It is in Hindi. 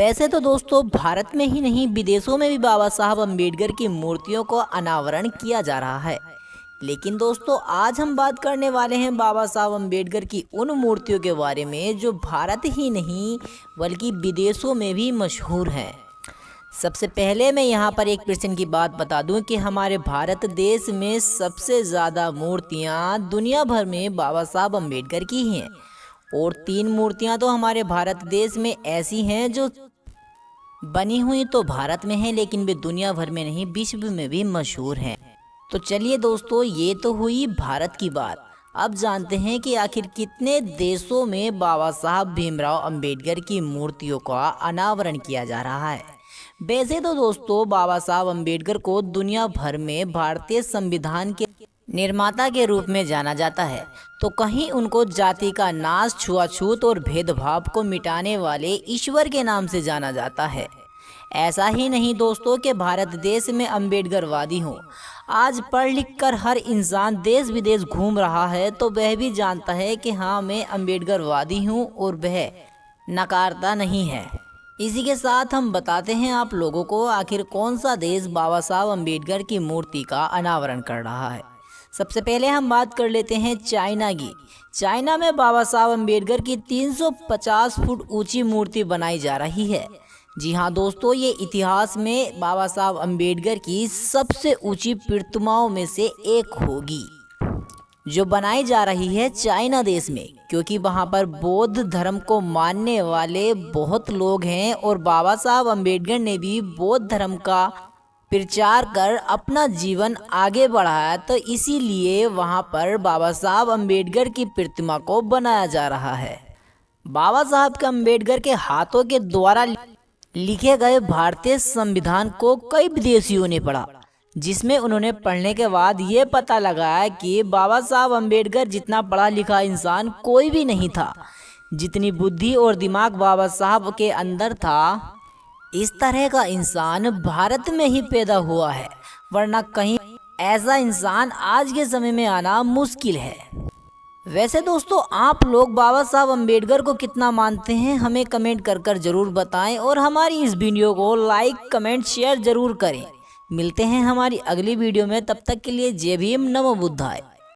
वैसे तो दोस्तों भारत में ही नहीं विदेशों में भी बाबा साहब अम्बेडकर की मूर्तियों को अनावरण किया जा रहा है। लेकिन दोस्तों आज हम बात करने वाले हैं बाबा साहब अम्बेडकर की उन मूर्तियों के बारे में जो भारत ही नहीं बल्कि विदेशों में भी मशहूर हैं। सबसे पहले मैं यहाँ पर एक प्रश्न की बात बता दूं कि हमारे भारत देश में सबसे ज़्यादा मूर्तियाँ दुनिया भर में बाबा साहब अम्बेडकर की हैं और 3 मूर्तियाँ तो हमारे भारत देश में ऐसी हैं जो बनी हुई तो भारत में है लेकिन वे दुनिया भर में नहीं विश्व में भी मशहूर हैं। तो चलिए दोस्तों ये तो हुई भारत की बात। अब जानते हैं कि आखिर कितने देशों में बाबा साहब भीमराव अंबेडकर की मूर्तियों का अनावरण किया जा रहा है। वैसे तो दोस्तों बाबा साहब अम्बेडकर को दुनिया भर में भारतीय संविधान के निर्माता के रूप में जाना जाता है, तो कहीं उनको जाति का नाश, छुआछूत और भेदभाव को मिटाने वाले ईश्वर के नाम से जाना जाता है। ऐसा ही नहीं दोस्तों कि भारत देश में अम्बेडकरवादी हो। आज पढ़ लिख कर हर इंसान देश विदेश घूम रहा है तो वह भी जानता है कि हाँ मैं अम्बेडकरवादी हूँ और वह नकारता नहीं है। इसी के साथ हम बताते हैं आप लोगों को आखिर कौन सा देश बाबा साहब अम्बेडकर की मूर्ति का अनावरण कर रहा है। सबसे पहले हम बात कर लेते हैं चाइना की। चाइना में बाबा साहब अम्बेडकर की 350 फुट ऊंची मूर्ति बनाई जा रही है। जी हाँ दोस्तों, ये इतिहास में बाबा साहब अम्बेडकर की सबसे ऊंची प्रतिमाओं में से एक होगी जो बनाई जा रही है चाइना देश में, क्योंकि वहाँ पर बौद्ध धर्म को मानने वाले बहुत लोग हैं और बाबा साहब अम्बेडकर ने भी बौद्ध धर्म का प्रचार कर अपना जीवन आगे बढ़ाया, तो इसीलिए वहाँ पर बाबा साहब अम्बेडकर की प्रतिमा को बनाया जा रहा है। बाबा साहब के अम्बेडकर के हाथों के द्वारा लिखे गए भारतीय संविधान को कई विदेशियों ने पढ़ा, जिसमें उन्होंने पढ़ने के बाद ये पता लगाया कि बाबा साहब अम्बेडकर जितना पढ़ा लिखा इंसान कोई भी नहीं था। जितनी बुद्धि और दिमाग बाबा साहब के अंदर था, इस तरह का इंसान भारत में ही पैदा हुआ है, वरना कहीं ऐसा इंसान आज के समय में आना मुश्किल है। वैसे दोस्तों आप लोग बाबा साहब अम्बेडकर को कितना मानते हैं हमें कमेंट कर कर जरूर बताएं और हमारी इस वीडियो को लाइक कमेंट शेयर जरूर करें। मिलते हैं हमारी अगली वीडियो में, तब तक के लिए जय भीम, नमो बुद्धाय।